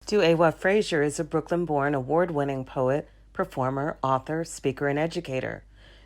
DuEwa Frazier is a Brooklyn-born award-winning poet, performer, author, speaker, and educator.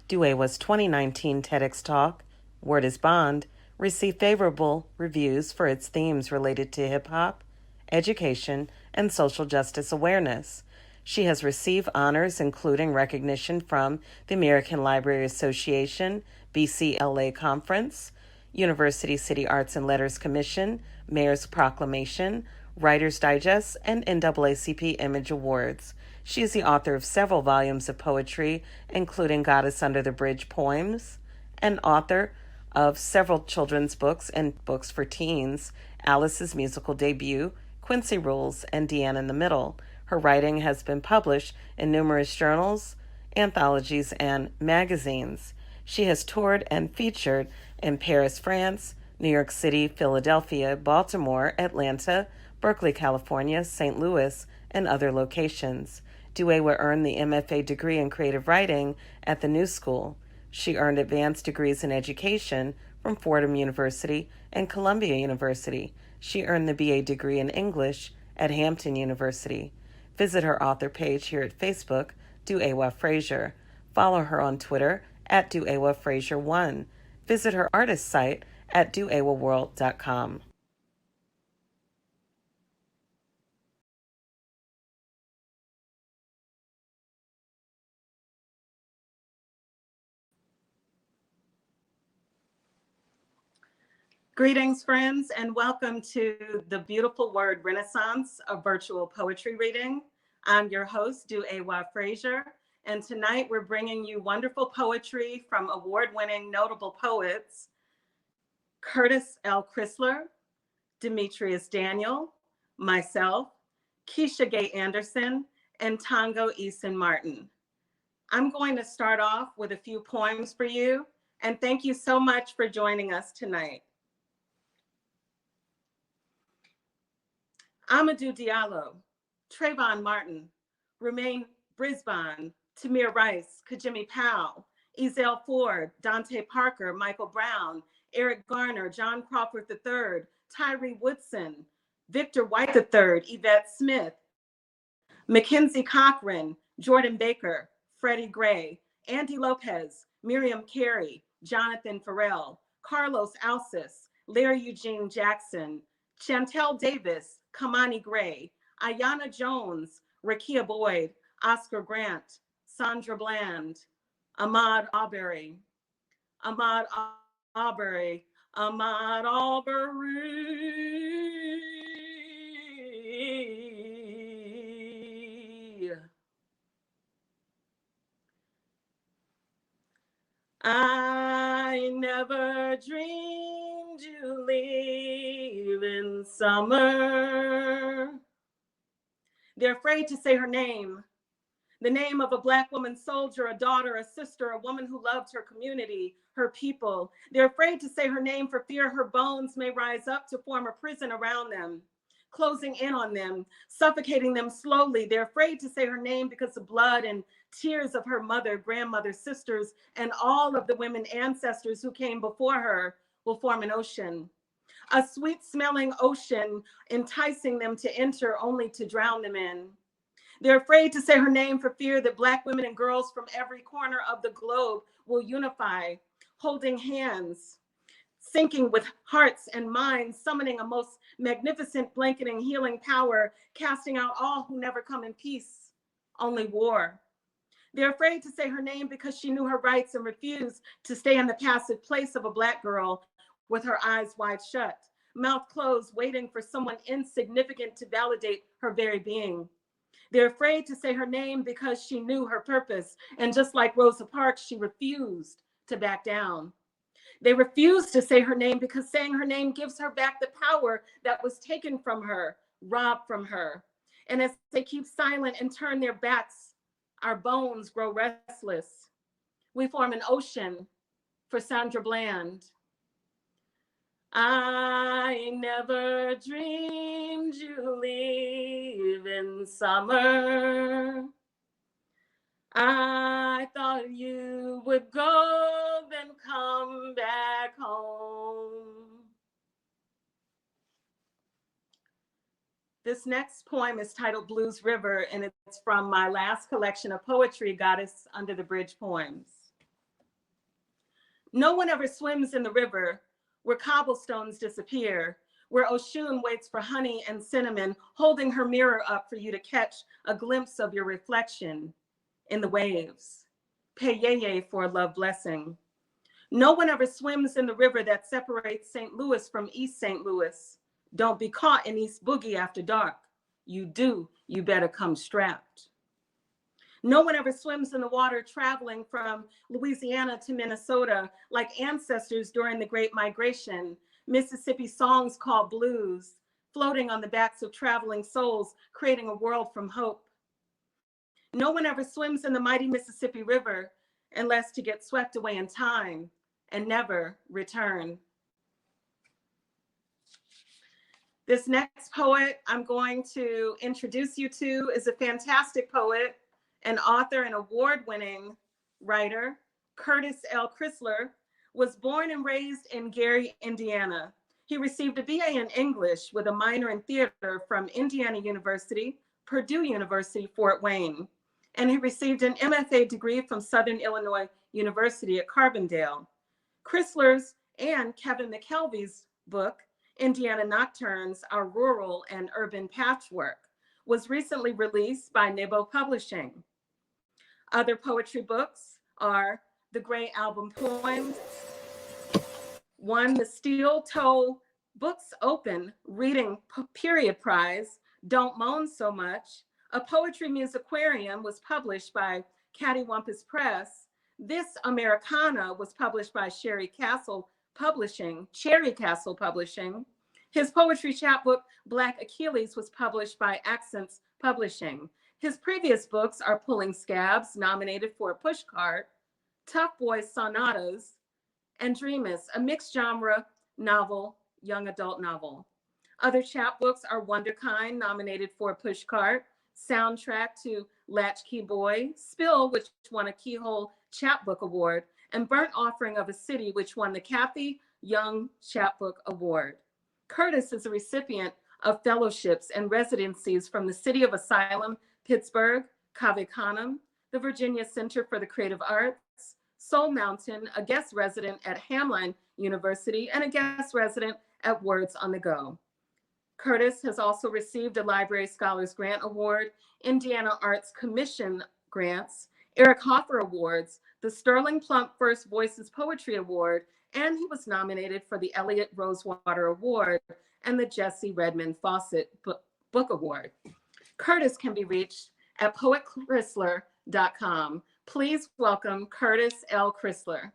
DuEwa's 2019 TEDx talk, Word is Bond, received favorable reviews for its themes related to hip-hop, education, and social justice awareness. She has received honors including recognition from the American Library Association, BCLA Conference, University City Arts and Letters Commission, Mayor's Proclamation, Writer's Digest, and NAACP Image Awards. She is the author of several volumes of poetry, including Goddess Under the Bridge poems, and author of several children's books and books for teens, Alice's musical debut, Quincy Rules, and Deanna in the Middle. Her writing has been published in numerous journals, anthologies, and magazines. She has toured and featured in Paris, France, New York City, Philadelphia, Baltimore, Atlanta, Berkeley, California, St. Louis, and other locations. DuEwa earned the MFA degree in creative writing at the New School. She earned advanced degrees in education from Fordham University and Columbia University. She earned the BA degree in English at Hampton University. Visit her author page here at Facebook, DuEwa Frazier. Follow her on Twitter at DuEwa Frazier1. Visit her artist site at duewaworld.com. Greetings, friends, and welcome to the Beautiful Word Renaissance, a virtual poetry reading. I'm your host, DuEwa Frazier, and tonight we're bringing you wonderful poetry from award-winning notable poets Curtis L. Chrysler, Demetrius Daniel, myself, Keisha Gay Anderson, and Tongo Easton Martin. I'm going to start off with a few poems for you, and thank you so much for joining us tonight. Amadou Diallo, Trayvon Martin, Romaine Brisbane, Tamir Rice, Kajimi Powell, Ezell Ford, Dante Parker, Michael Brown, Eric Garner, John Crawford III, Tyree Woodson, Victor White III, Yvette Smith, Mackenzie Cochran, Jordan Baker, Freddie Gray, Andy Lopez, Miriam Carey, Jonathan Farrell, Carlos Alcis, Larry Eugene Jackson, Chantel Davis, Kamani Gray, Ayanna Jones, Rakia Boyd, Oscar Grant, Sandra Bland, Ahmaud Arbery, Ahmaud Arbery, Ahmaud Arbery. I never dreamed you leave in summer. They're afraid to say her name, the name of a Black woman soldier, a daughter, a sister, a woman who loved her community, her people. They're afraid to say her name for fear her bones may rise up to form a prison around them, closing in on them, suffocating them slowly. They're afraid to say her name because the blood and tears of her mother, grandmother, sisters, and all of the women ancestors who came before her will form an ocean, a sweet smelling ocean, enticing them to enter only to drown them in. They're afraid to say her name for fear that Black women and girls from every corner of the globe will unify, holding hands, sinking with hearts and minds, summoning a most magnificent blanketing healing power, casting out all who never come in peace, only war. They're afraid to say her name because she knew her rights and refused to stay in the passive place of a Black girl with her eyes wide shut, mouth closed, waiting for someone insignificant to validate her very being. They're afraid to say her name because she knew her purpose. And just like Rosa Parks, she refused to back down. They refuse to say her name because saying her name gives her back the power that was taken from her, robbed from her. And as they keep silent and turn their backs, our bones grow restless. We form an ocean for Sandra Bland. I never dreamed you leave in summer. I thought you would go, then come back home. This This next poem is titled Blues River, and it's from my last collection of poetry, Goddess Under the Bridge Poems. No one ever swims in the river where cobblestones disappear, where Oshun waits for honey and cinnamon, holding her mirror up for you to catch a glimpse of your reflection in the waves. Peyeye for a love blessing. No one ever swims in the river that separates St. Louis from East St. Louis. Don't be caught in East Boogie after dark. You do, you better come strapped. No one ever swims in the water traveling from Louisiana to Minnesota like ancestors during the Great Migration. Mississippi songs called blues, floating on the backs of traveling souls, creating a world from hope. No one ever swims in the mighty Mississippi River unless to get swept away in time and never return. This next poet I'm going to introduce you to is a fantastic poet, an author and award-winning writer. Curtis L. Chrysler was born and raised in Gary, Indiana. He received a BA in English with a minor in theater from Indiana University, Purdue University, Fort Wayne. And he received an MFA degree from Southern Illinois University at Carbondale. Chrysler's and Kevin McKelvey's book, Indiana Nocturnes, Our Rural and Urban Patchwork, was recently released by Nebo Publishing. Other poetry books are The Gray Album Poems, won the Steel Toe Books Open Reading Period Prize, Don't Moan So Much. A Poetry Musicarium was published by Cattywampus Press. This Americana was published by Cherry Castle Publishing. His poetry chapbook, Black Achilles, was published by Accents Publishing. His previous books are Pulling Scabs, nominated for a Pushcart, Tough Boy Sonatas, and Dreamus, a mixed genre novel, young adult novel. Other chapbooks are Wonderkind, nominated for a Pushcart, Soundtrack to Latchkey Boy, Spill, which won a Keyhole Chapbook Award, and Burnt Offering of a City, which won the Kathy Young Chapbook Award. Curtis is a recipient of fellowships and residencies from the City of Asylum, Pittsburgh, Cave Canem, the Virginia Center for the Creative Arts, Soul Mountain, a guest resident at Hamline University, and a guest resident at Words on the Go. Curtis has also received a Library Scholars Grant Award, Indiana Arts Commission grants, Eric Hoffer Awards, the Sterling Plump First Voices Poetry Award, and he was nominated for the Elliott Rosewater Award and the Jesse Redmond Fawcett Book Award. Curtis can be reached at poetchrysler.com. Please welcome Curtis L. Chrysler.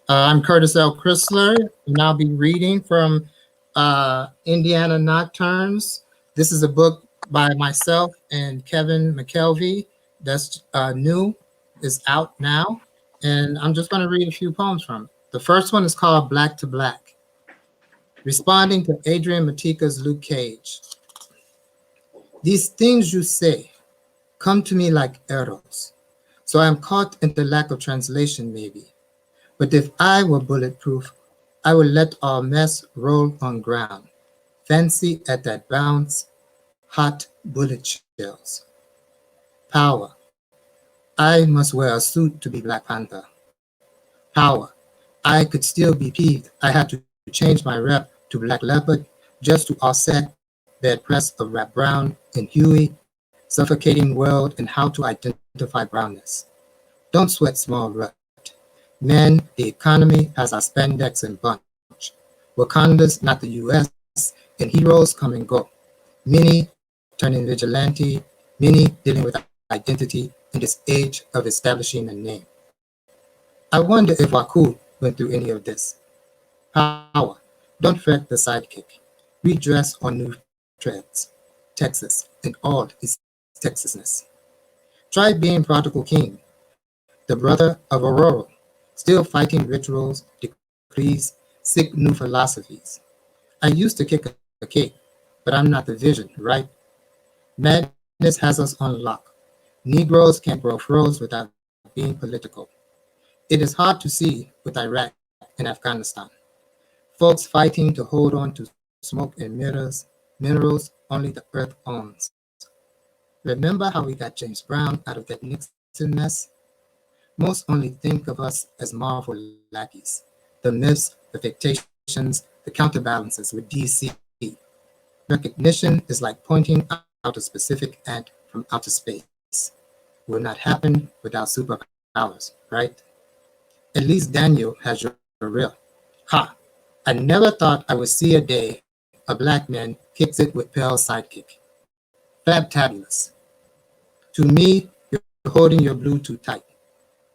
I'm Curtis L. Chrysler, and I'll be reading from Indiana Nocturnes. This is a book by myself and Kevin McKelvey that's new, is out now, and I'm just going to read a few poems from it. The first one is called Black to Black. Responding to Adrian Matika's Luke Cage. These things you say come to me like arrows, so I'm caught in the lack of translation maybe. But if I were bulletproof, I would let all mess roll on ground. Fancy at that bounce, hot bullet shells. Power. I must wear a suit to be Black Panther. Power. I could still be peeved. I had to change my rep to Black Leopard just to offset that press of Rap Brown and Huey, suffocating world and how to identify brownness. Don't sweat small rut. Men, the economy has our spandex and bunch. Wakanda's not the US, and heroes come and go. Many turning vigilante, many dealing with identity in this age of establishing a name. I wonder if Waku went through any of this. Power. Don't fret the sidekick. Redress on new treads. Texas and all its Texasness. Try being prodigal king, the brother of Aurora, still fighting rituals, decrees, sick new philosophies. I used to kick a cake, but I'm not the vision, right? Madness has us on lock. Negroes can't grow froze without being political. It is hard to see with Iraq and Afghanistan. folks fighting to hold on to smoke and minerals only the earth owns. Remember how we got James Brown out of that Nixon mess? Most only think of us as Marvel lackeys, the myths, the fictions, the counterbalances with DC. Recognition is like pointing out a specific ant from outer space. Will not happen without superpowers, right? At least Daniel has your real. Ha! I never thought I would see a day a black man kicks it with Pell's sidekick. Fabtabulous. To me, you're holding your blue too tight.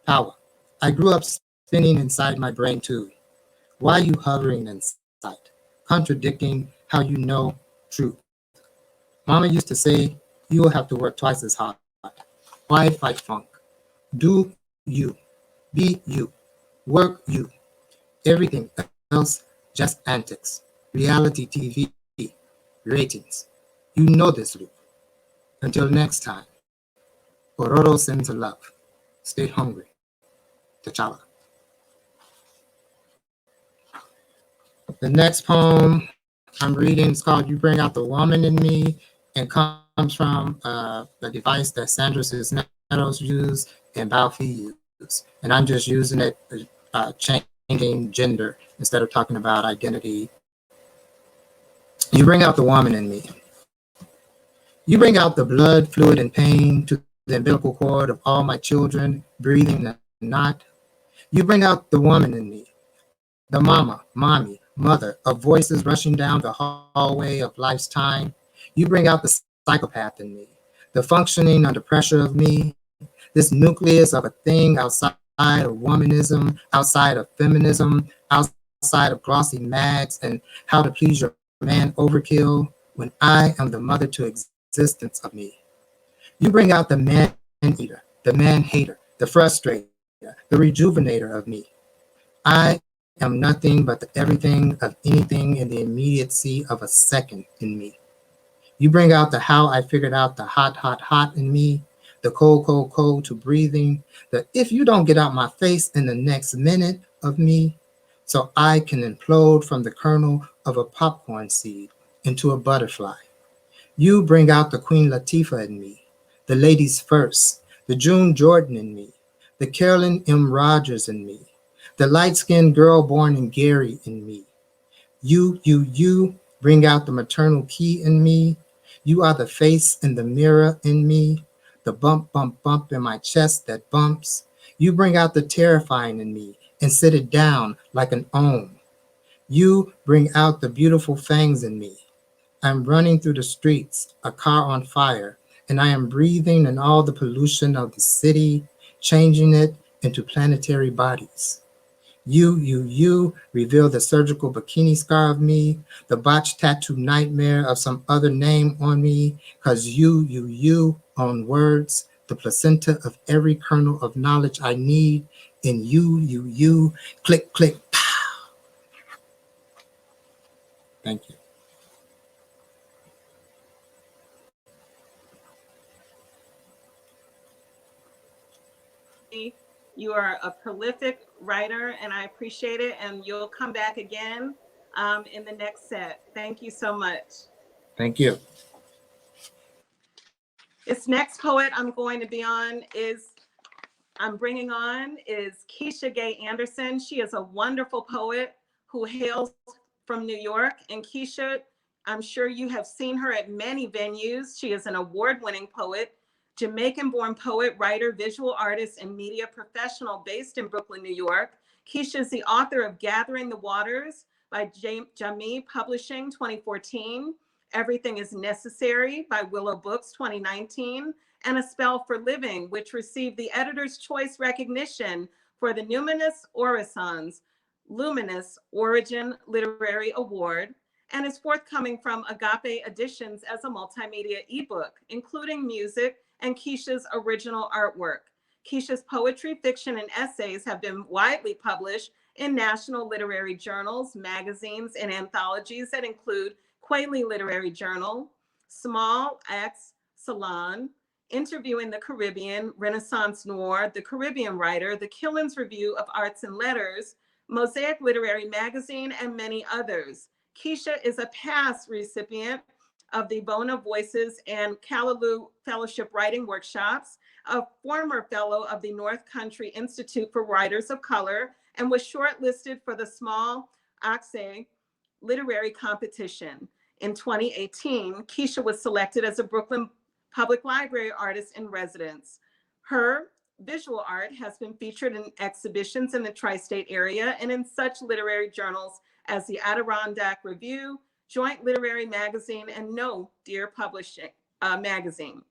Power. I grew up spinning inside my brain too. Why you hovering in sight? Contradicting how you know truth. Mama used to say, you will have to work twice as hard. Why fight funk? Do you. Be you. Work you. Everything else, just antics. Reality TV. Ratings. You know this loop. Until next time. Ororo sends a love. Stay hungry. T'Challa. The next poem I'm reading is called You Bring Out the Woman in Me and comes from the device that Sandra Cisneros used and Balfi used. And I'm just using it, changing gender instead of talking about identity. You bring out the woman in me. You bring out the blood, fluid, and pain to the umbilical cord of all my children, breathing and not. You bring out the woman in me, the mama, mommy, mother, of voices rushing down the hallway of life's time. You bring out the psychopath in me, the functioning under pressure of me, this nucleus of a thing outside of womanism, outside of feminism, outside of glossy mags, and how to please your man overkill when I am the mother to existence of me. You bring out the man eater, the man hater, the frustrator, the rejuvenator of me. I am nothing but the everything of anything in the immediacy of a second in me. You bring out the how I figured out the hot in me, the cold to breathing, the if you don't get out my face in the next minute of me, so I can implode from the kernel of a popcorn seed into a butterfly. You bring out the Queen Latifah in me, the ladies first, the June Jordan in me, the Carolyn M. Rogers in me, the light-skinned girl born in Gary in me. You bring out the maternal key in me. You are the face in the mirror in me, the bump, bump, bump in my chest that bumps. You bring out the terrifying in me and sit it down like an ohm. You bring out the beautiful fangs in me. I'm running through the streets, a car on fire, and I am breathing in all the pollution of the city, changing it into planetary bodies. You reveal the surgical bikini scar of me, the botched tattoo nightmare of some other name on me, cause you own words, the placenta of every kernel of knowledge I need, and you, click, click, pow. Thank you. You are a prolific writer, and I appreciate it. And you'll come back again in the next set. Thank you so much. Thank you. This next poet I'm bringing on is Keisha Gay Anderson. She is a wonderful poet who hails from New York. And Keisha, I'm sure you have seen her at many venues. She is an award-winning poet, Jamaican-born poet, writer, visual artist, and media professional based in Brooklyn, New York. Keisha is the author of Gathering the Waters by Jamii Publishing 2014, Everything is Necessary by Willow Books 2019, and A Spell for Living, which received the Editor's Choice recognition for the Luminous Origin Literary Award, and is forthcoming from Agape Editions as a multimedia ebook, including music and Keisha's original artwork. Keisha's poetry, fiction, and essays have been widely published in national literary journals, magazines, and anthologies that include Quayle Literary Journal, Small X Salon, Interviewing the Caribbean, Renaissance Noir, The Caribbean Writer, The Killins Review of Arts and Letters, Mosaic Literary Magazine, and many others. Keisha is a past recipient of the Bona Voices and Callaloo Fellowship Writing Workshops, a former fellow of the North Country Institute for Writers of Color, and was shortlisted for the Small Oxay Literary Competition. In 2018, Keisha was selected as a Brooklyn Public Library Artist in Residence. Her visual art has been featured in exhibitions in the tri-state area and in such literary journals as the Adirondack Review, Joint Literary Magazine, and No Dear Publishing Magazine.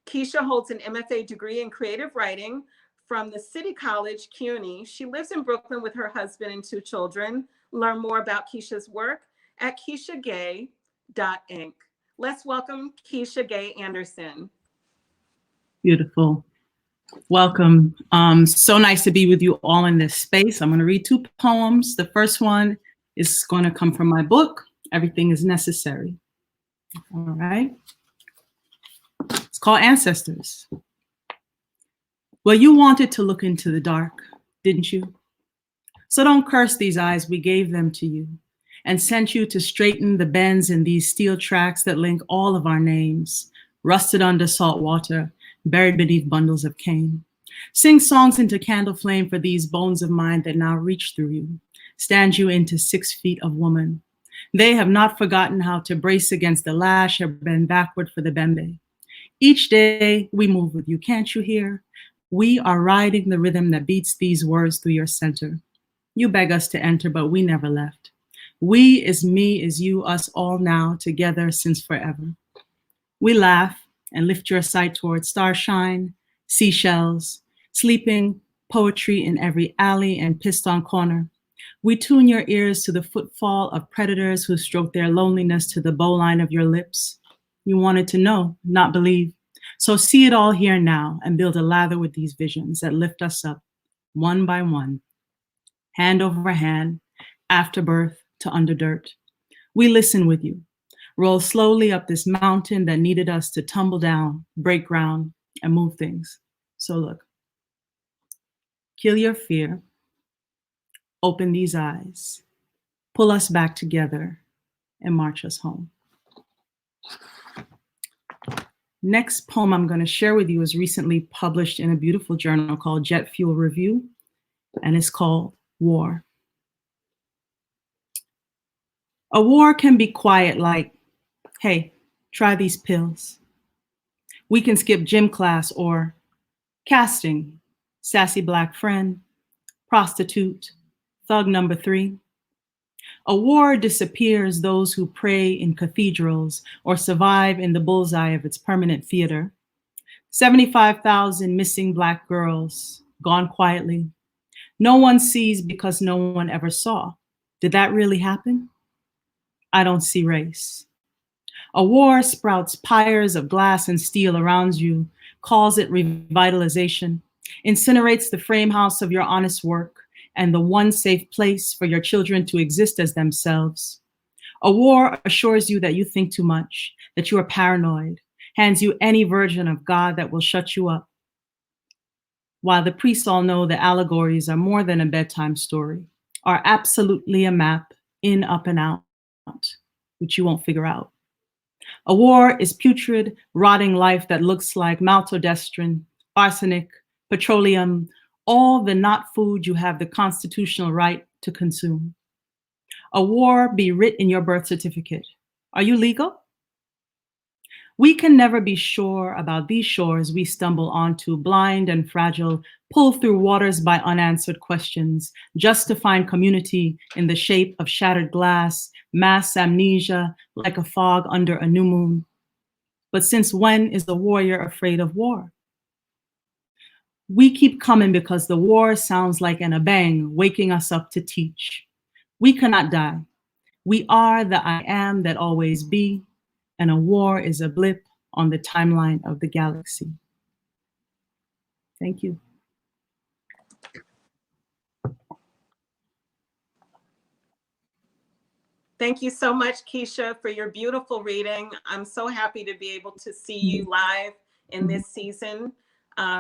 Keisha holds an MFA degree in creative writing from the City College, CUNY. She lives in Brooklyn with her husband and 2 children. Learn more about Keisha's work at KeishaGay.inc. Let's welcome Keisha Gay Anderson. Beautiful. Welcome. So nice to be with you all in this space. I'm going to read 2 poems. The first one is going to come from my book, Everything is Necessary. All right. It's called Ancestors. Well, you wanted to look into the dark, didn't you? So don't curse these eyes, we gave them to you and sent you to straighten the bends in these steel tracks that link all of our names, rusted under salt water, buried beneath bundles of cane. Sing songs into candle flame for these bones of mine that now reach through you, stand you into 6 feet of woman. They have not forgotten how to brace against the lash or bend backward for the bembe. Each day we move with you, can't you hear? We are riding the rhythm that beats these words through your center. You beg us to enter, but we never left. We is me, is you, us all now, together since forever. We laugh and lift your sight toward starshine, seashells, sleeping poetry in every alley and piston corner. We tune your ears to the footfall of predators who stroke their loneliness to the bowline of your lips. You wanted to know, not believe. So see it all here now and build a lather with these visions that lift us up, one by one, hand over hand, after birth to under dirt. We listen with you, roll slowly up this mountain that needed us to tumble down, break ground, and move things. So look, kill your fear, open these eyes, pull us back together, and march us home. Next poem I'm going to share with you is recently published in a beautiful journal called Jet Fuel Review, and it's called War. A war can be quiet like, hey, try these pills. We can skip gym class or casting, sassy black friend, prostitute, thug number 3. A war disappears those who pray in cathedrals or survive in the bullseye of its permanent theater. 75,000 missing Black girls, gone quietly. No one sees because no one ever saw. Did that really happen? I don't see race. A war sprouts pyres of glass and steel around you, calls it revitalization, incinerates the frame house of your honest work and the one safe place for your children to exist as themselves. A war assures you that you think too much, that you are paranoid, hands you any version of God that will shut you up. While the priests all know the allegories are more than a bedtime story, are absolutely a map in, up, and out, which you won't figure out. A war is putrid, rotting life that looks like maltodextrin, arsenic, petroleum, all the not food you have the constitutional right to consume. A war be writ in your birth certificate. Are you legal? We can never be sure about these shores we stumble onto, blind and fragile, pulled through waters by unanswered questions, just to find community in the shape of shattered glass, mass amnesia, like a fog under a new moon. But since when is the warrior afraid of war? We keep coming because the war sounds like an abang, waking us up to teach. We cannot die. We are the I am that always be, and a war is a blip on the timeline of the galaxy. Thank you. Thank you so much, Keisha, for your beautiful reading. I'm so happy to be able to see you live in this season.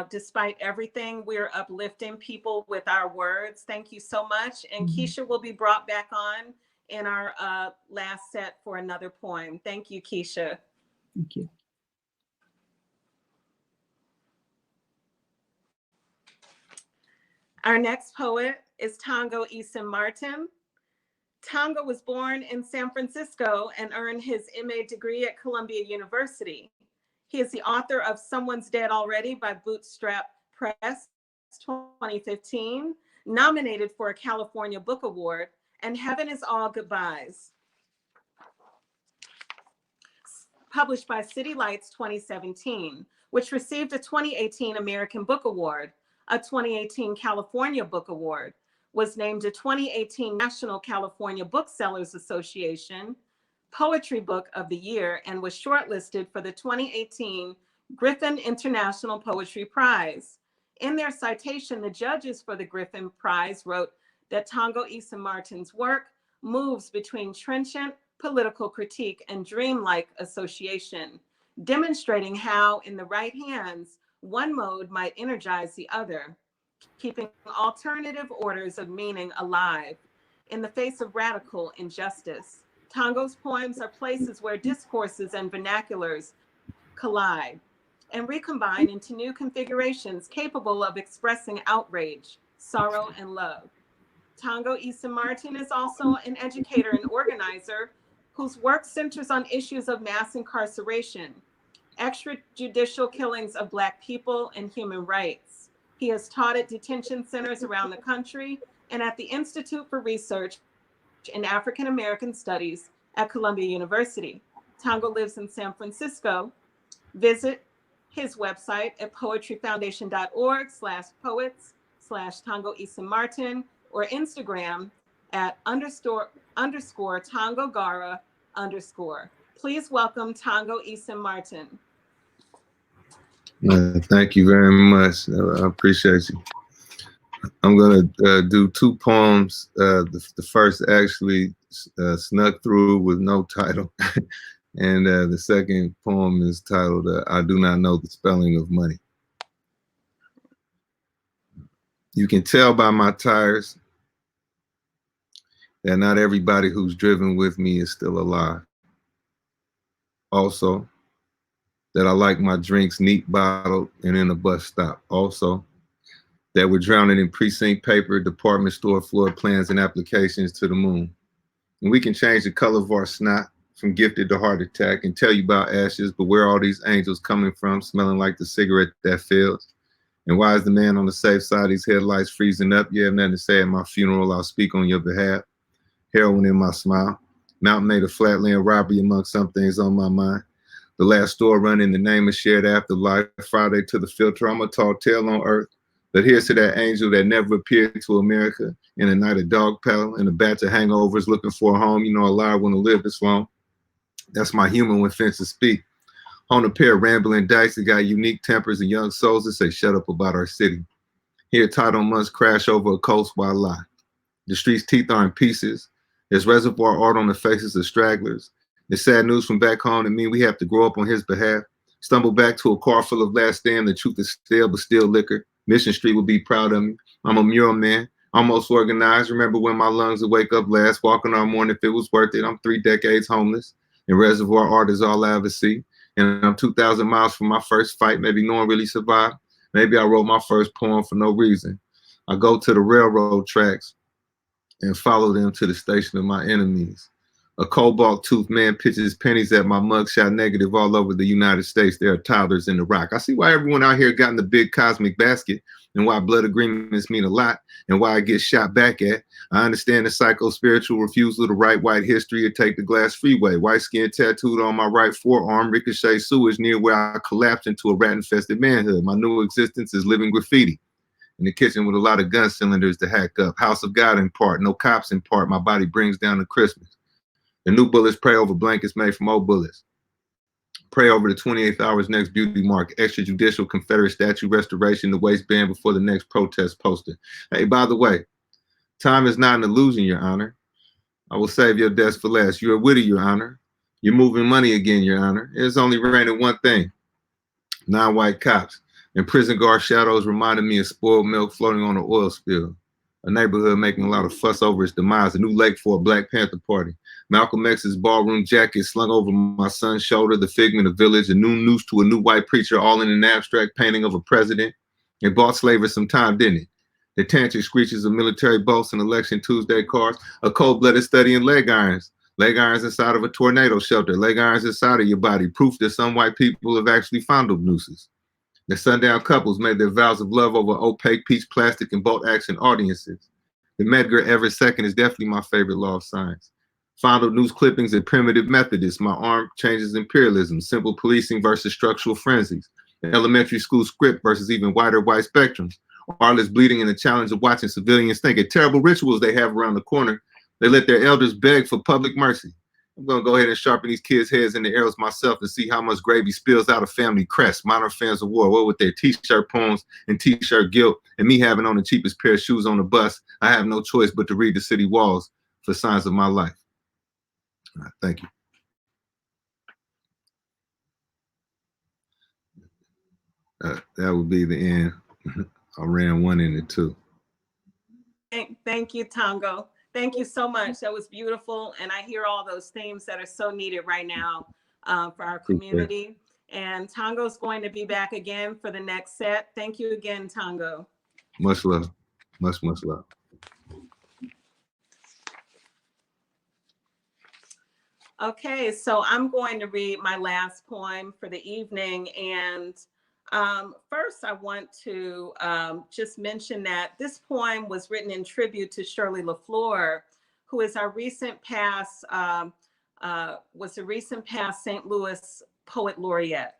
Despite everything, we're uplifting people with our words. Thank you so much. And Keisha will be brought back on in our last set for another poem. Thank you, Keisha. Thank you. Our next poet is Tango Eason Martin. Tango was born in San Francisco and earned his MA degree at Columbia University. He is the author of Someone's Dead Already by Bootstrap Press 2015, nominated for a California Book Award, and Heaven is All Goodbyes, published by City Lights 2017, which received a 2018 American Book Award, a 2018 California Book Award, was named a 2018 National California Booksellers Association Poetry Book of the Year, and was shortlisted for the 2018 Griffin International Poetry Prize. In their citation, the judges for the Griffin Prize wrote that Tango Eason Martin's work moves between trenchant political critique and dreamlike association, demonstrating how, in the right hands, one mode might energize the other, keeping alternative orders of meaning alive in the face of radical injustice. Tango's poems are places where discourses and vernaculars collide and recombine into new configurations capable of expressing outrage, sorrow, and love. Tango Eason Martin is also an educator and organizer whose work centers on issues of mass incarceration, extrajudicial killings of Black people, and human rights. He has taught at detention centers around the country and at the Institute for Research in African American Studies at Columbia University. Tango lives in San Francisco. Visit his website at poetryfoundation.org/poets/Tango Eason Martin, or Instagram at __ Tango Gara _. Please welcome Tango Eason Martin. Thank you very much. I appreciate you. I'm going to do two poems. The first actually snuck through with no title. And the second poem is titled, I Do Not Know the Spelling of Money. You can tell by my tires that not everybody who's driven with me is still alive. Also, that I like my drinks neat bottled and in a bus stop. Also, that we're drowning in precinct paper, department store floor plans, and applications to the moon. And we can change the color of our snot from gifted to heart attack and tell you about ashes, but where are all these angels coming from, smelling like the cigarette that fails? And why is the man on the safe side, these headlights freezing up? You have nothing to say at my funeral, I'll speak on your behalf. Heroin in my smile. Mountain made a flatland robbery among some things on my mind. The last store run in the name of shared afterlife. Friday to the filter, I'm a tall tale on earth. But here's to that angel that never appeared to America in a night of dog paddle and a batch of hangovers looking for a home. You know, a liar wouldn't live this long. That's my human when fences speak. On a pair of rambling dice that got unique tempers and young souls that say shut up about our city. Here title months crash over a coast while I lie. The street's teeth are in pieces. There's reservoir art on the faces of stragglers. There's sad news from back home that mean we have to grow up on his behalf. Stumble back to a car full of last stand. The truth is stale, but still liquor. Mission Street will be proud of me. I'm a mural man, almost organized. Remember when my lungs would wake up last, walking on morning if it was worth it. I'm 3 decades homeless, and reservoir art is all I ever see. And I'm 2,000 miles from my first fight. Maybe no one really survived. Maybe I wrote my first poem for no reason. I go to the railroad tracks and follow them to the station of my enemies. A cobalt-toothed man pitches pennies at my mugshot negative all over the United States. There are toddlers in the rock. I see why everyone out here got in the big cosmic basket and why blood agreements mean a lot and why I get shot back at. I understand the psycho-spiritual refusal to write white history or take the glass freeway. White skin tattooed on my right forearm, ricochet sewage near where I collapsed into a rat-infested manhood. My new existence is living graffiti. In the kitchen with a lot of gun cylinders to hack up. House of God in part, no cops in part. My body brings down the Christmas. The new bullets pray over blankets made from old bullets. Pray over the 28th hour's next beauty mark, extrajudicial Confederate statue restoration, the waistband before the next protest poster. Hey, by the way, time is not an illusion, Your Honor. I will save your deaths for last. You're a widow, Your Honor. You're moving money again, Your Honor. It's only raining one thing. Non-white cops. And prison guard shadows reminded me of spoiled milk floating on an oil spill. A neighborhood making a lot of fuss over its demise, a new lake for a Black Panther party. Malcolm X's ballroom jacket slung over my son's shoulder, the figment of village, a new noose to a new white preacher, all in an abstract painting of a president. It bought slavers some time, didn't it? The tantric screeches of military boats and election Tuesday cars, a cold-blooded study in leg irons inside of a tornado shelter, leg irons inside of your body, proof that some white people have actually fondled nooses. The sundown couples made their vows of love over opaque peach plastic and bolt action audiences. The Medgar Evers second is definitely my favorite law of science. Fondled news clippings and primitive Methodists, my arm changes imperialism, simple policing versus structural frenzies, the elementary school script versus even wider white spectrums, artists bleeding in the challenge of watching civilians think of terrible rituals they have around the corner. They let their elders beg for public mercy. I'm going to go ahead and sharpen these kids' heads in the arrows myself and see how much gravy spills out of family crest. Modern fans of war, what with their t-shirt poems and t-shirt guilt, and me having on the cheapest pair of shoes on the bus, I have no choice but to read the city walls for signs of my life. All right, thank you. That would be the end. I ran one into two. Thank you, Tango. Thank you so much. That was beautiful. And I hear all those themes that are so needed right now for our community. And Tango's going to be back again for the next set. Thank you again, Tango. Much love. Much love. Okay, so I'm going to read my last poem for the evening. And first, I want to just mention that this poem was written in tribute to Shirley LaFleur, who is our recent past, was a recent past St. Louis Poet Laureate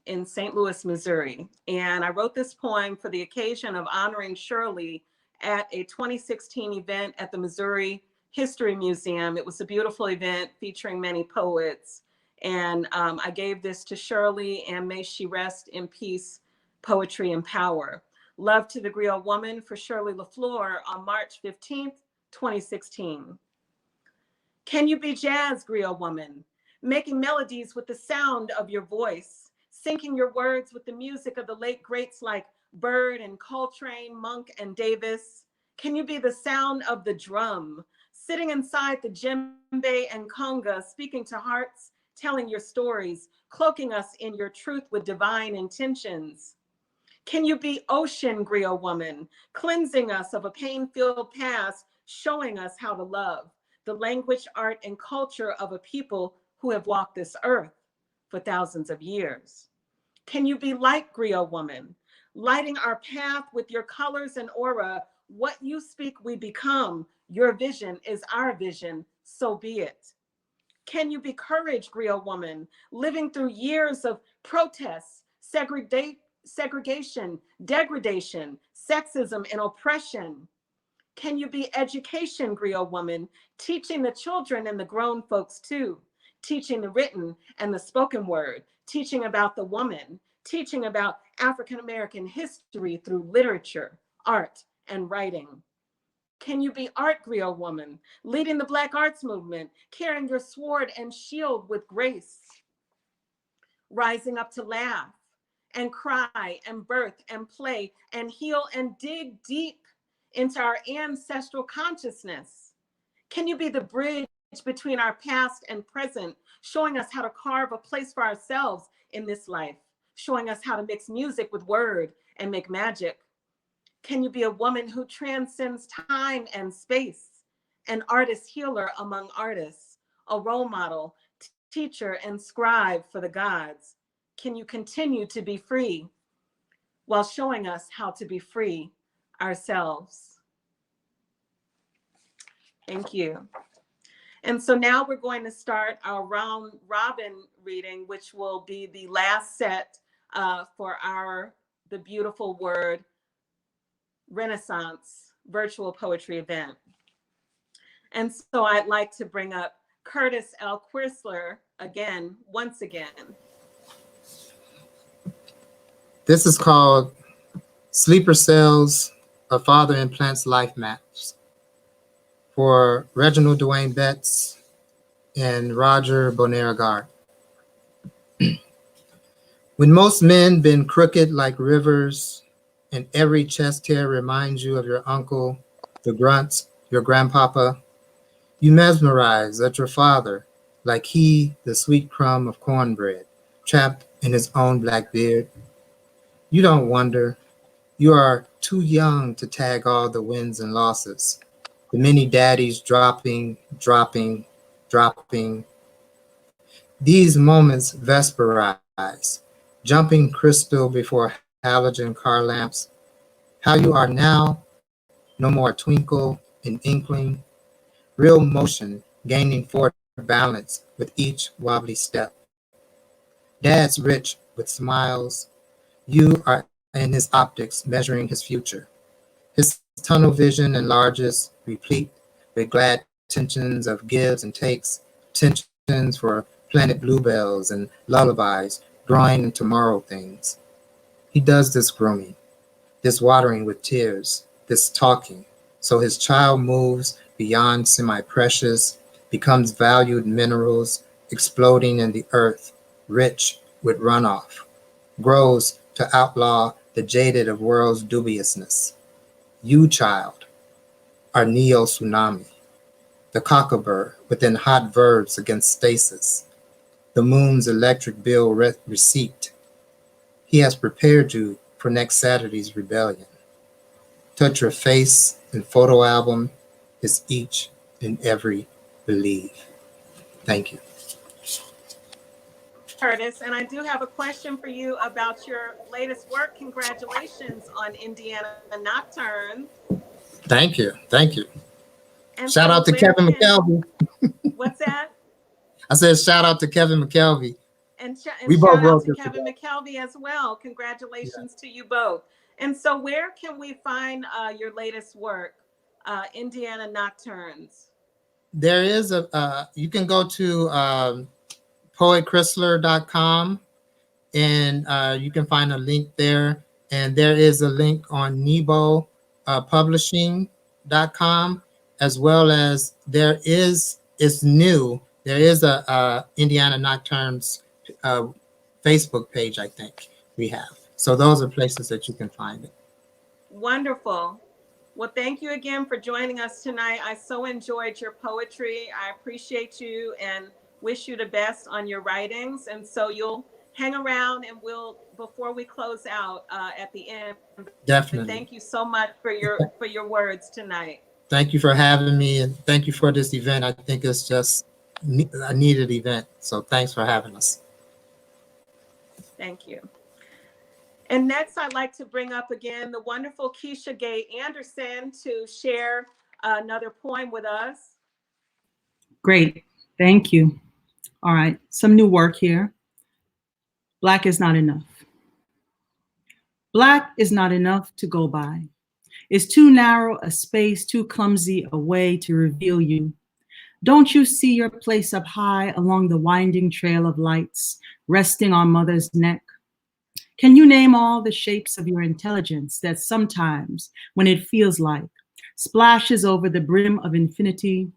in St. Louis, Missouri. And I wrote this poem for the occasion of honoring Shirley at a 2016 event at the Missouri History Museum. It was a beautiful event featuring many poets. And I gave this to Shirley, and may she rest in peace, poetry and power. Love to the Griot Woman for Shirley LaFleur on March 15th, 2016. Can you be jazz, Griot Woman? Making melodies with the sound of your voice, syncing your words with the music of the late greats like Bird and Coltrane, Monk and Davis? Can you be the sound of the drum, sitting inside the djembe and conga, speaking to hearts, telling your stories, cloaking us in your truth with divine intentions? Can you be ocean, Griot Woman, cleansing us of a pain-filled past, showing us how to love, the language, art, and culture of a people who have walked this earth for thousands of years? Can you be light, Griot Woman, lighting our path with your colors and aura? What you speak, we become. Your vision is our vision, so be it. Can you be courage, Griot Woman, living through years of protests, segregation, degradation, sexism, and oppression? Can you be education, Griot Woman, teaching the children and the grown folks too, teaching the written and the spoken word, teaching about the woman, teaching about African-American history through literature, art, and writing? Can you be art, Griot Woman, leading the Black arts movement, carrying your sword and shield with grace, rising up to laugh and cry and birth and play and heal and dig deep into our ancestral consciousness? Can you be the bridge between our past and present, showing us how to carve a place for ourselves in this life, showing us how to mix music with word and make magic? Can you be a woman who transcends time and space, an artist healer among artists, a role model, teacher, and scribe for the gods? Can you continue to be free while showing us how to be free ourselves? Thank you. And so now we're going to start our round robin reading, which will be the last set for the Beautiful Word Renaissance virtual poetry event. And so I'd like to bring up Curtis L. Quisler again, once again. This is called Sleeper Cells, A Father Implants Life Maps for Reginald Dwayne Betts and Roger Bonaragard. When most men been crooked like rivers, and every chest hair reminds you of your uncle, the grunts, your grandpapa, you mesmerize at your father, like he, the sweet crumb of cornbread, trapped in his own black beard. You don't wonder. You are too young to tag all the wins and losses. The many daddies dropping, dropping, dropping. These moments vesperize, jumping crystal before halogen car lamps. How you are now, no more twinkle and inkling, real motion gaining forward balance with each wobbly step. Dad's rich with smiles. You are in his optics measuring his future. His tunnel vision enlarges, replete with glad tensions of gives and takes, tensions for planet bluebells and lullabies growing in tomorrow things. He does this grooming, this watering with tears, this talking, so his child moves beyond semi-precious, becomes valued minerals exploding in the earth, rich with runoff, grows to outlaw the jaded of world's dubiousness. You, child, are neo-tsunami, the cockabur within hot verbs against stasis, the moon's electric bill receipt. He has prepared you for next Saturday's rebellion. Touch your face and photo album is each and every believe. Thank you. Curtis, and I do have a question for you about your latest work. Congratulations on Indiana Nocturne. Thank you. Thank you. And shout so out to Kevin McKelvey. What's that? I said shout out to Kevin McKelvey. And we shout both out wrote to this Kevin together. McKelvey as well. Congratulations to you both. And so where can we find your latest work, Indiana Nocturnes? There is you can go to poetchrysler.com and you can find a link there. And there is a link on Nebo publishing.com, as well as it's new. There is a Indiana Nocturnes Facebook page, I think we have. So those are places that you can find it. Wonderful. Well, thank you again for joining us tonight. I so enjoyed your poetry. I appreciate you and wish you the best on your writings. And so you'll hang around and we'll, before we close out at the end. Definitely. Thank you so much for your words tonight. Thank you for having me, and thank you for this event. I think it's just a needed event. So thanks for having us. Thank you. And next, I'd like to bring up again the wonderful Keisha Gay Anderson to share another poem with us. Great, thank you. All right, some new work here. Black is not enough. Black is not enough to go by. It's too narrow a space, too clumsy a way to reveal you. Don't you see your place up high along the winding trail of lights, resting on mother's neck? Can you name all the shapes of your intelligence that sometimes, when it feels like, splashes over the brim of infinity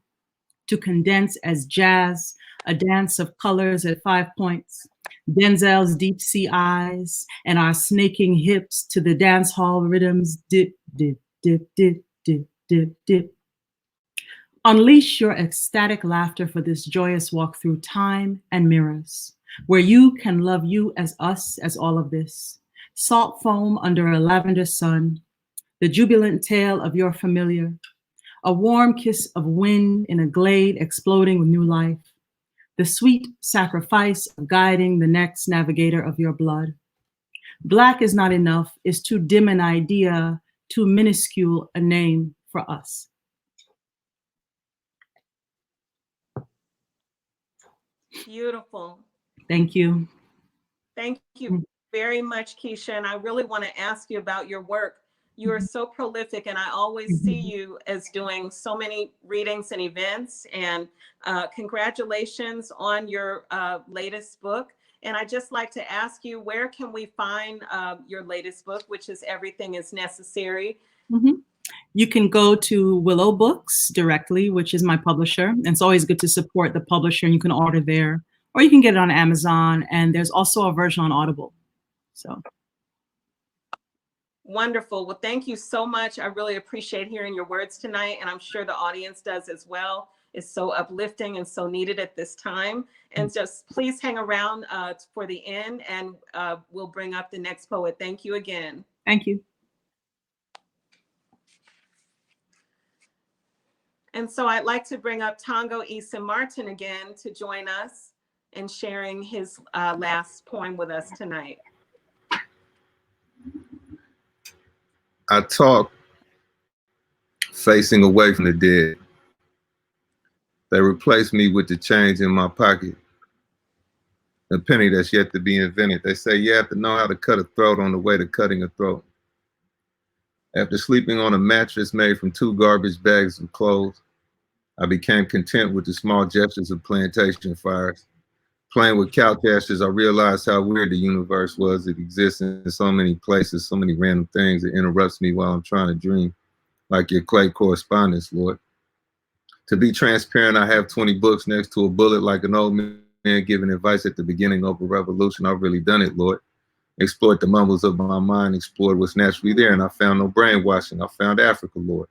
to condense as jazz, a dance of colors at 5 points, Denzel's deep sea eyes, and our snaking hips to the dance hall rhythms, dip, dip, dip, dip, dip, dip, dip. Unleash your ecstatic laughter for this joyous walk through time and mirrors, where you can love you as us as all of this. Salt foam under a lavender sun, the jubilant tale of your familiar, a warm kiss of wind in a glade exploding with new life, the sweet sacrifice of guiding the next navigator of your blood. Black is not enough is too dim an idea, too minuscule a name for us. Beautiful. Thank you. Thank you very much, Keisha. And I really want to ask you about your work. You are so prolific, and I always see you as doing so many readings and events. And congratulations on your latest book. And I'd just like to ask you, where can we find your latest book, which is Everything is Necessary? You can go to Willow Books directly, which is my publisher. And it's always good to support the publisher, and you can order there. Or you can get it on Amazon, and there's also a version on Audible. So. Wonderful. Well, thank you so much. I really appreciate hearing your words tonight, and I'm sure the audience does as well. It's so uplifting and so needed at this time. And just please hang around for the end, and we'll bring up the next poet. Thank you again. Thank you. And so I'd like to bring up Tongo Eason Martin again to join us in sharing his last poem with us tonight. I talk facing away from the dead. They replace me with the change in my pocket, the penny that's yet to be invented. They say you have to know how to cut a throat on the way to cutting a throat. After sleeping on a mattress made from 2 garbage bags of clothes, I became content with the small gestures of plantation fires. Playing with couch ashes, I realized how weird the universe was. It exists in so many places, so many random things. It interrupts me while I'm trying to dream, like your clay correspondence, Lord. To be transparent, I have 20 books next to a bullet like an old man giving advice at the beginning of a revolution. I've really done it, Lord. Explored the mumbles of my mind, explored what's naturally there, and I found no brainwashing. I found Africa, Lord.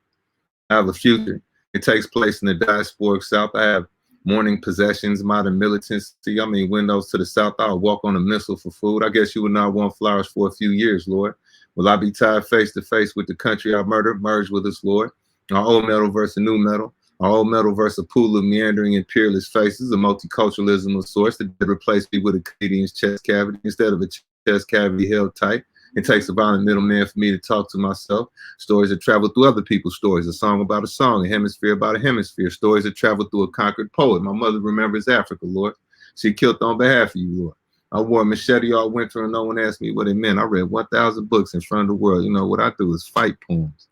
I have a future. It takes place in the diasporic South. I have morning possessions, modern militancy. I mean, windows to the South. I'll walk on a missile for food. I guess you would not want flowers for a few years, Lord. Will I be tied face to face with the country I murdered? Merge with us, Lord. Our old metal versus new metal. Our old metal versus a pool of meandering and peerless faces, a multiculturalism of sorts that replaced me with a Canadian's chest cavity instead of a chest cavity held tight. It takes a violent middleman for me to talk to myself. Stories that travel through other people's stories, a song about a song, a hemisphere about a hemisphere, stories that travel through a conquered poet. My mother remembers Africa, Lord. She killed on behalf of you, Lord. I wore a machete all winter and no one asked me what it meant. I read 1,000 books in front of the world. You know, what I do is fight poems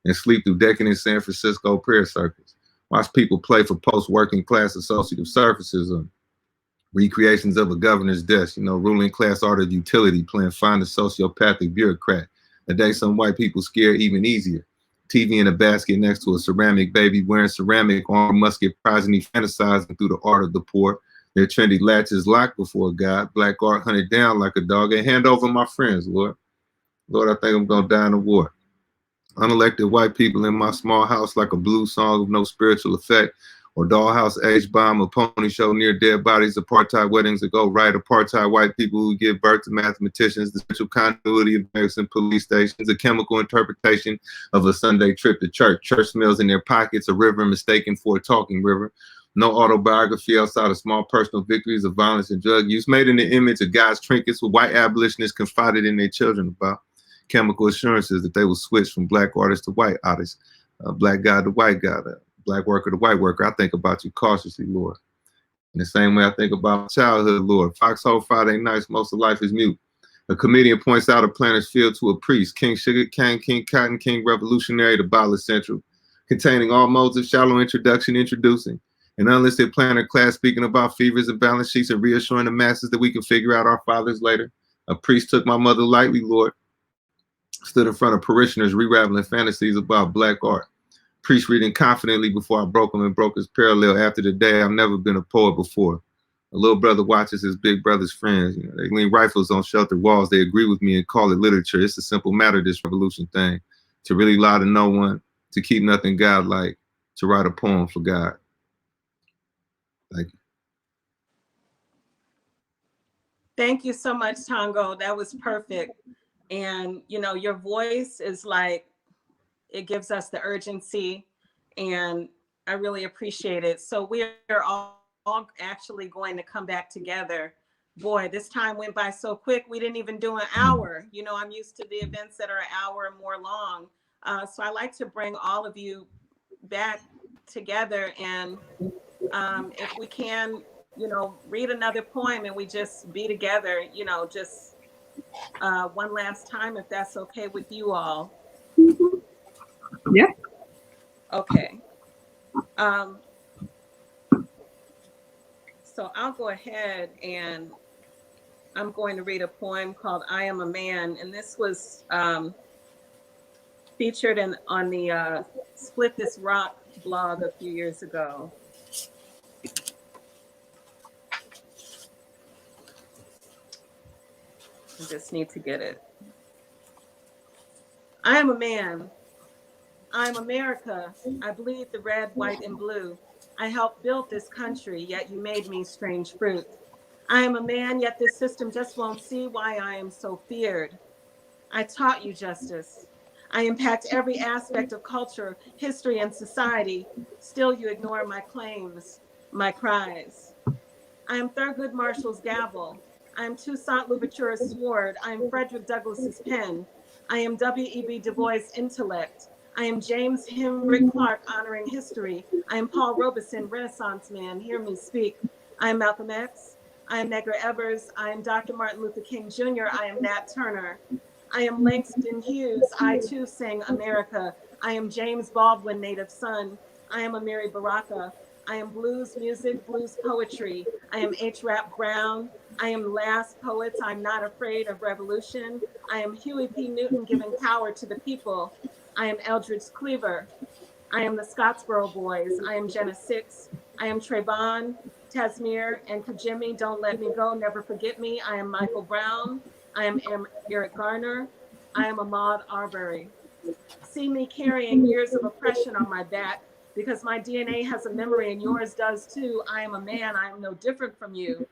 and sleep through decadent San Francisco prayer circles. Watch people play for post-working class associative surfaces of recreations of a governor's desk, you know, ruling class art of utility, playing find a sociopathic bureaucrat. A day some white people scare even easier. TV in a basket next to a ceramic baby wearing ceramic arm musket progeny fantasizing through the art of the poor. Their trendy latches locked before God, black art hunted down like a dog, and hand over my friends, Lord. Lord, I think I'm gonna die in the war. Unelected white people in my small house like a blues song of no spiritual effect, or dollhouse age bomb, a pony show near dead bodies, apartheid weddings that go right, apartheid white people who give birth to mathematicians, the spiritual continuity of banks and police stations, a chemical interpretation of a Sunday trip to church, church smells in their pockets, a river mistaken for a talking river. No autobiography outside of small personal victories of violence and drug use, made in the image of God's trinkets with white abolitionists confided in their children about. Chemical assurances that they will switch from black artists to white artists, black guy to white guy, black worker to white worker. I think about you cautiously, Lord. In the same way I think about my childhood, Lord. Foxhole Friday nights, most of life is mute. A comedian points out a planter's field to a priest. King Sugar Cane, King Cotton, King Revolutionary, the Bala Central, containing all modes of shallow introduction, introducing an unlisted planter class speaking about fevers and balance sheets and reassuring the masses that we can figure out our fathers later. A priest took my mother lightly, Lord. Stood in front of parishioners re-raveling fantasies about black art. Priest reading confidently before I broke him and broke his parallel after the day I've never been a poet before. A little brother watches his big brother's friends. You know, they lean rifles on sheltered walls. They agree with me and call it literature. It's a simple matter, this revolution thing. To really lie to no one, to keep nothing godlike, to write a poem for God. Thank you. Thank you so much, Tongo. That was perfect. And, you know, your voice is like, it gives us the urgency, and I really appreciate it. So we are all actually going to come back together. Boy, this time went by so quick. We didn't even do an hour. You know, I'm used to the events that are an hour or more long. So I like to bring all of you back together, and if we can, you know, read another poem and we just be together, you know, just one last time, if that's okay with you all. Yeah. Okay. So I'll go ahead and I'm going to read a poem called I Am a Man. And this was featured on the Split This Rock blog a few years ago. I just need to get it. I am a man. I'm America. I bleed the red, white, and blue. I helped build this country, yet you made me strange fruit. I am a man, yet this system just won't see why I am so feared. I taught you justice. I impact every aspect of culture, history, and society. Still, you ignore my claims, my cries. I am Thurgood Marshall's gavel. I am Toussaint Louverture's sword. I am Frederick Douglass's pen. I am W.E.B. Du Bois' intellect. I am James Henrik Clark honoring history. I am Paul Robeson, Renaissance man. Hear me speak. I am Malcolm X. I am Medgar Evers. I am Dr. Martin Luther King Jr. I am Nat Turner. I am Langston Hughes. I too sing America. I am James Baldwin, native son. I am Amiri Baraka. I am blues music, blues poetry. I am H. Rap Brown. I am Last Poets. I'm not afraid of revolution. I am Huey P. Newton giving power to the people. I am Eldridge Cleaver. I am the Scottsboro Boys. I am Jenna Six. I am Trayvon, Tasmir, and Kajimi. Don't Let Me Go, Never Forget Me. I am Michael Brown. I am Eric Garner. I am Ahmaud Arbery. See me carrying years of oppression on my back because my DNA has a memory and yours does too. I am a man. I am no different from you.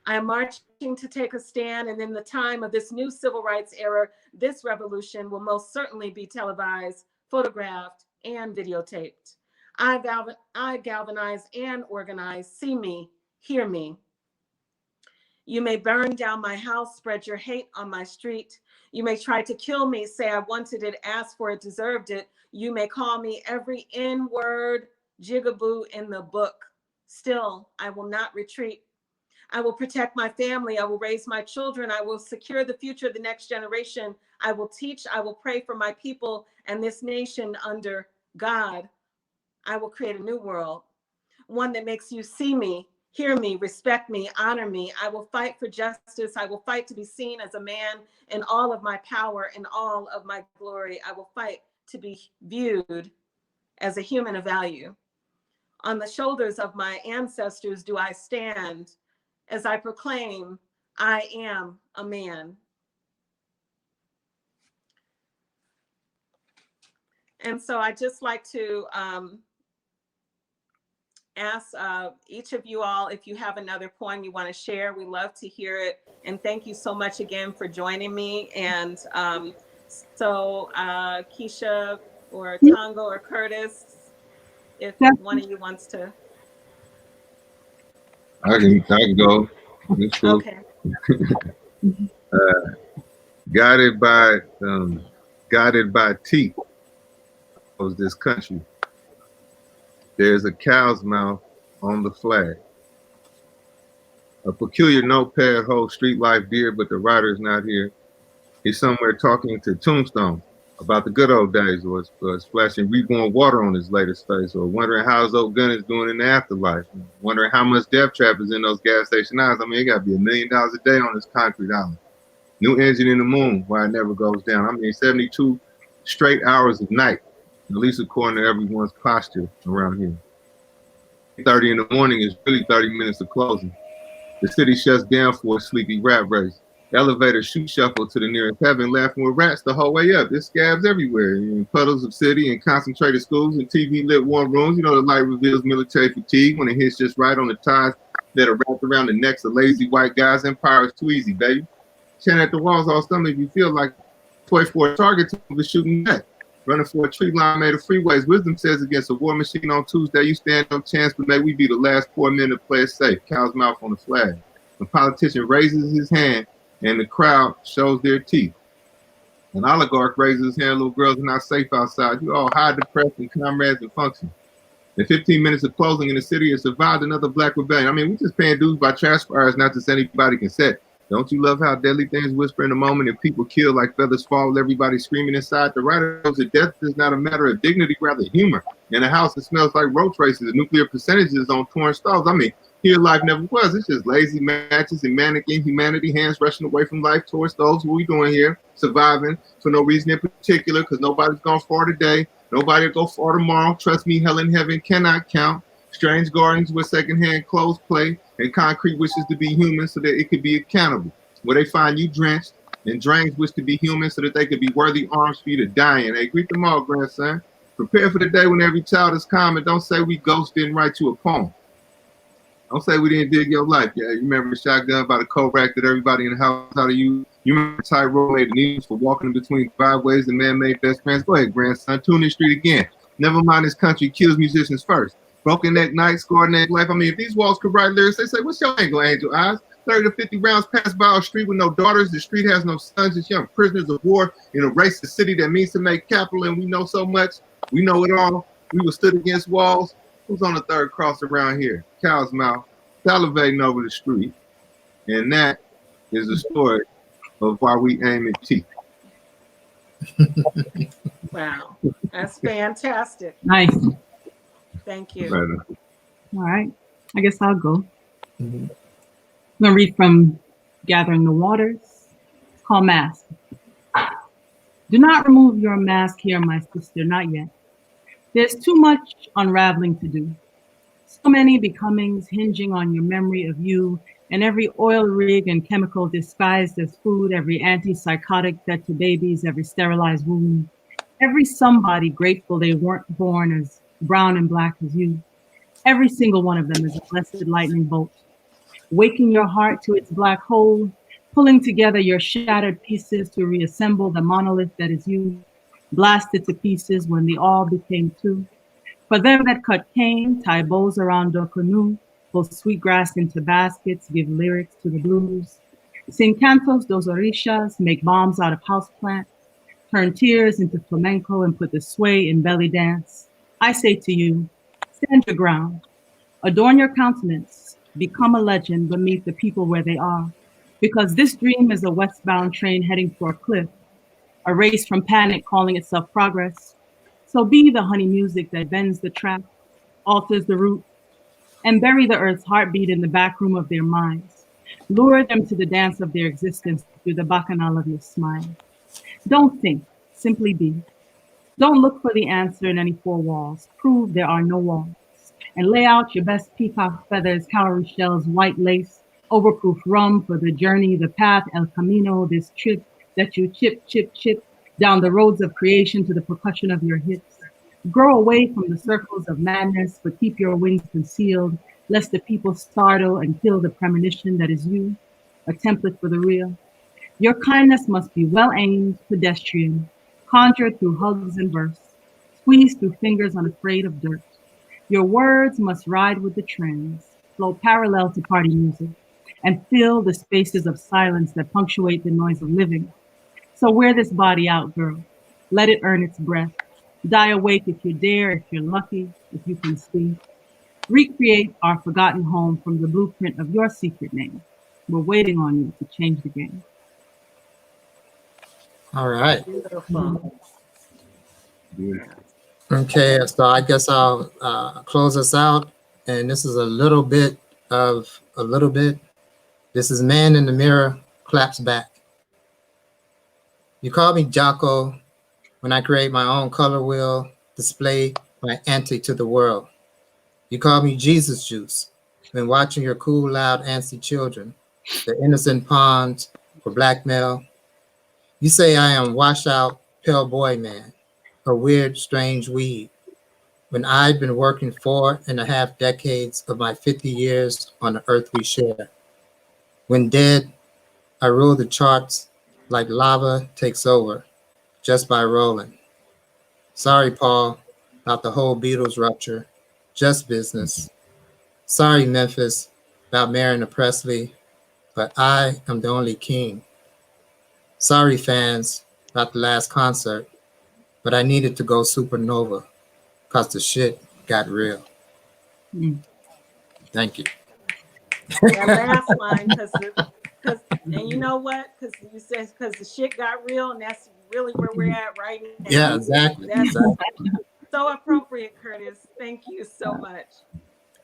I am marching to take a stand, and in the time of this new civil rights era, this revolution will most certainly be televised, photographed, and videotaped. I galvanize and organize. See me, hear me. You may burn down my house, spread your hate on my street. You may try to kill me, say I wanted it, ask for it, deserved it. You may call me every N-word jigaboo in the book. Still, I will not retreat. I will protect my family. I will raise my children. I will secure the future of the next generation. I will teach. I will pray for my people and this nation under God. I will create a new world, one that makes you see me, hear me, respect me, honor me. I will fight for justice. I will fight to be seen as a man in all of my power and all of my glory. I will fight to be viewed as a human of value. On the shoulders of my ancestors do I stand as I proclaim, I am a man. And so I'd just like to ask each of you all if you have another poem you want to share. We love to hear it. And thank you so much again for joining me. And so Keisha or Tongo or Curtis, if one of you wants to. I can go. It's cool. Okay. Guided by teeth was this country. There's a cow's mouth on the flag. A peculiar notepad holds street life dear, but the writer's not here. He's somewhere talking to Tombstone about the good old days, or splashing reborn water on his latest face, or wondering how his old gun is doing in the afterlife, wondering how much death trap is in those gas station eyes. I mean, it got to be $1 million a day on this concrete island. New engine in the moon, why it never goes down. I mean, 72 straight hours of night, at least according to everyone's posture around here. 30 in the morning is really 30 minutes of closing. The city shuts down for a sleepy rat race. Elevator shoot shuffle to the nearest heaven, laughing with rats the whole way up. There's scabs everywhere, in puddles of city and concentrated schools and TV lit warm rooms. You know, the light reveals military fatigue when it hits just right on the ties that are wrapped around the necks of lazy white guys. Empire is too easy, baby. Chin at the walls all summer if you feel like toy for a target to be shooting at. Running for a tree line made of freeways. Wisdom says against a war machine on Tuesday, you stand no chance, but may we be the last poor men to play it safe. Cow's mouth on the flag. A politician raises his hand and the crowd shows their teeth. An oligarch raises his hand, little girls are not safe outside. You all high, depressed, and comrades and function. In 15 minutes of closing in the city, it survived another black rebellion. I mean, we're just paying dues by trash fires, not just anybody can set. Don't you love how deadly things whisper in a moment and people kill like feathers fall with everybody screaming inside? The writer knows that death is not a matter of dignity, rather humor. In a house that smells like roach races, nuclear percentages on torn stoves. I mean, here life never was. It's just lazy matches and manic inhumanity, hands rushing away from life towards those. What we doing here? Surviving for no reason in particular, because nobody's gone far today. Nobody will go far tomorrow. Trust me, hell and heaven cannot count. Strange gardens with secondhand clothes play and concrete wishes to be human so that it could be accountable. where they find you drenched and dreams wish to be human so that they could be worthy arms for you to die in. Hey, greet them all, grandson. Prepare for the day when every child is calm, and don't say we ghosts didn't write you a poem. Don't say we didn't dig your life. Yeah, you remember the shotgun by the Korak that everybody in the house how to use? You remember Tyrone made the news for walking in between driveways and man-made best friends? Go ahead, grandson. Tune in street again. Never mind this country kills musicians first. Broken neck night, scored neck life. I mean, if these walls could write lyrics, they say, what's your angle, Angel Eyes? 30 to 50 rounds pass by our street with no daughters. The street has no sons. It's young prisoners of war in a racist city that means to make capital, and we know so much. We know it all. We were stood against walls. Who's on the third cross around here? Cow's mouth, salivating over the street. And that is the story of why we aim at teeth. Wow, that's fantastic. Nice. Thank you. Right. All right. I guess I'll go. Mhm. I'm going to read from Gathering the Waters. It's called Mask. Do not remove your mask here, my sister, not yet. There's too much unraveling to do. So many becomings hinging on your memory of you, and every oil rig and chemical disguised as food, every antipsychotic fed to babies, every sterilized wound, every somebody grateful they weren't born as brown and black as you. Every single one of them is a blessed lightning bolt, waking your heart to its black hole, pulling together your shattered pieces to reassemble the monolith that is you, blasted to pieces when the all became two. For them that cut cane, tie bows around their canoe, pull sweetgrass into baskets, give lyrics to the blues, sing cantos dos orishas, make bombs out of houseplants, turn tears into flamenco and put the sway in belly dance. I say to you, stand your ground, adorn your countenance, become a legend, but meet the people where they are. Because this dream is a westbound train heading for a cliff, a race from panic calling itself progress. So be the honey music that bends the track, alters the route, and bury the earth's heartbeat in the back room of their minds. Lure them to the dance of their existence through the bacchanal of your smile. Don't think, simply be. Don't look for the answer in any four walls. Prove there are no walls. And lay out your best peacock feathers, cowrie shells, white lace, overproof rum for the journey, the path, el camino, this trip that you chip, chip, chip down the roads of creation to the percussion of your hips. Grow away from the circles of madness, but keep your wings concealed, lest the people startle and kill the premonition that is you, a template for the real. Your kindness must be well-aimed, pedestrian, conjured through hugs and bursts, squeezed through fingers unafraid of dirt. Your words must ride with the trends, flow parallel to party music, and fill the spaces of silence that punctuate the noise of living. So wear this body out, girl. Let it earn its breath. Die awake if you dare, if you're lucky, if you can see. Recreate our forgotten home from the blueprint of your secret name. We're waiting on you to change the game. All right. Beautiful. Okay, so I guess I'll close us out. And this is a little bit. This is Man in the Mirror Claps Back. You call me Jocko when I create my own color wheel, display my antic to the world. You call me Jesus Juice when watching your cool, loud, antsy children, the innocent pawns for blackmail. You say I am washed-out, pale boy man, a weird, strange weed, when I've been working 4.5 decades of my 50 years on the earth we share. When dead, I rule the charts like lava takes over, just by rolling. Sorry, Paul, about the whole Beatles rupture, just business. Sorry, Memphis, about marrying a Presley, but I am the only king. Sorry, fans, about the last concert, but I needed to go supernova, cause the shit got real. Thank you. That last line, because and you know what? Because you said because the shit got real, and that's really where we're at right now. Yeah, exactly. That's so appropriate, Curtis. Thank you so much.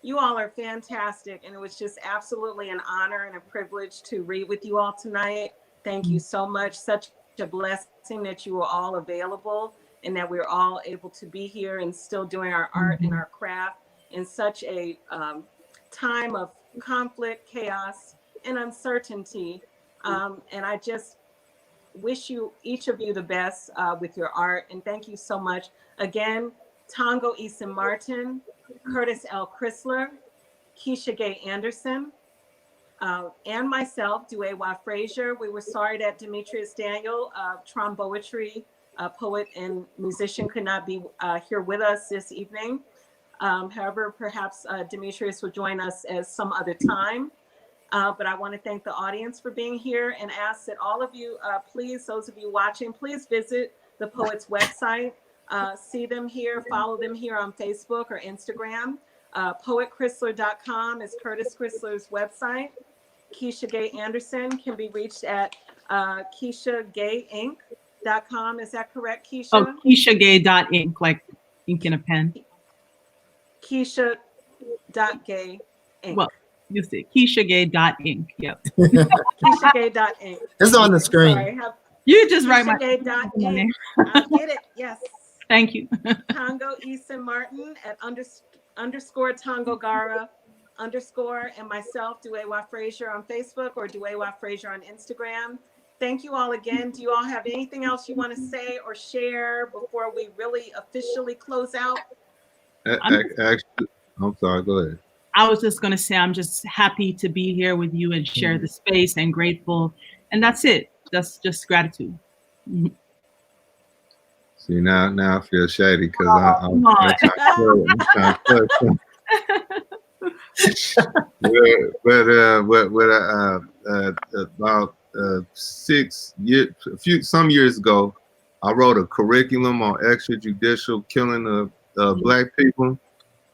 You all are fantastic, and it was just absolutely an honor and a privilege to read with you all tonight. Thank you so much. Such a blessing that you were all available and that we're all able to be here and still doing our art and our craft in such a time of conflict, chaos, and uncertainty. And I just wish you, each of you, the best with your art. And thank you so much. Again, Tongo Eason Martin, Curtis L. Chrysler, Keisha Gay Anderson, and myself, DuEwa Frazier. We were sorry that Demetrius Daniel, tromboetry poet and musician, could not be here with us this evening. However, perhaps Demetrius will join us at some other time. But I want to thank the audience for being here and ask that all of you, please, those of you watching, please visit the Poet's website. See them here, follow them here on Facebook or Instagram. Poetchrysler.com is Curtis Chrysler's website. Keisha Gay Anderson can be reached at KeishaGayInc.com. Is that correct, Keisha? Oh, KeishaGay.inc, like ink in a pen. Keisha.Gay Inc. Well, you see, KeishaGay.inc. Yep. KeishaGay.inc. It's on the screen. Sorry, You just write my KeishaGay.inc. I get it. Yes. Thank you. Tongo Eason Martin at underscore Tongo Gara underscore, and myself, DuEwa Frazier on Facebook or DuEwa Frazier on Instagram. Thank you all again. Do you all have anything else you want to say or share before we really officially close out? Actually, I'm sorry, go ahead. I was just going to say, I'm just happy to be here with you and share the space and grateful. And that's it. That's just gratitude. See, now I feel shady because I'm trying to about some years ago, I wrote a curriculum on extrajudicial killing of Black people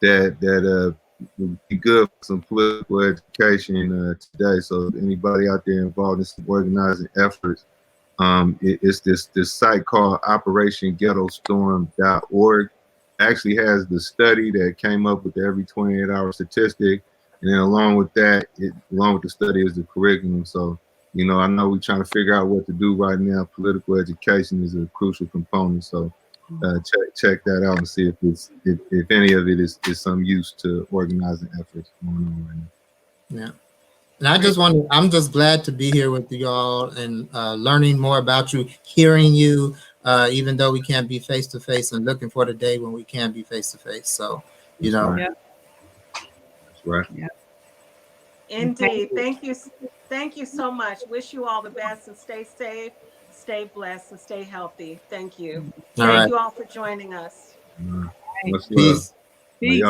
that would be good for some political education today. So anybody out there involved in some organizing efforts, it's this site called OperationGhettoStorm.org. Actually has the study that came up with the every 28-hour statistic, and then along with that, along with the study is the curriculum. So, you know, I know we're trying to figure out what to do right now. Political education is a crucial component. So check that out and see if any of it is some use to organizing efforts going on right now. Yeah. And I'm just glad to be here with you all and learning more about you, hearing you, even though we can't be face to face, and looking for the day when we can be face to face. So, you know. Yeah. That's right. Yeah. Indeed. Thank you. Thank you so much. Wish you all the best and stay safe, stay blessed, and stay healthy. Thank you. Thank you all for joining us. Much love. Peace. Peace.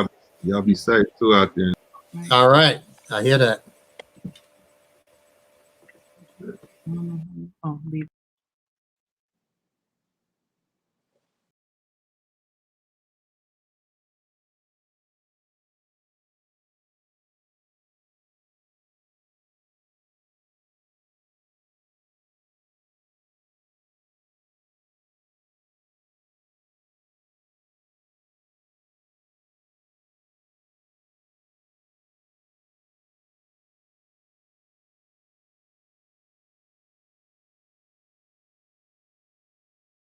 Y'all be safe too out there. All right. I hear that. Oh, leave.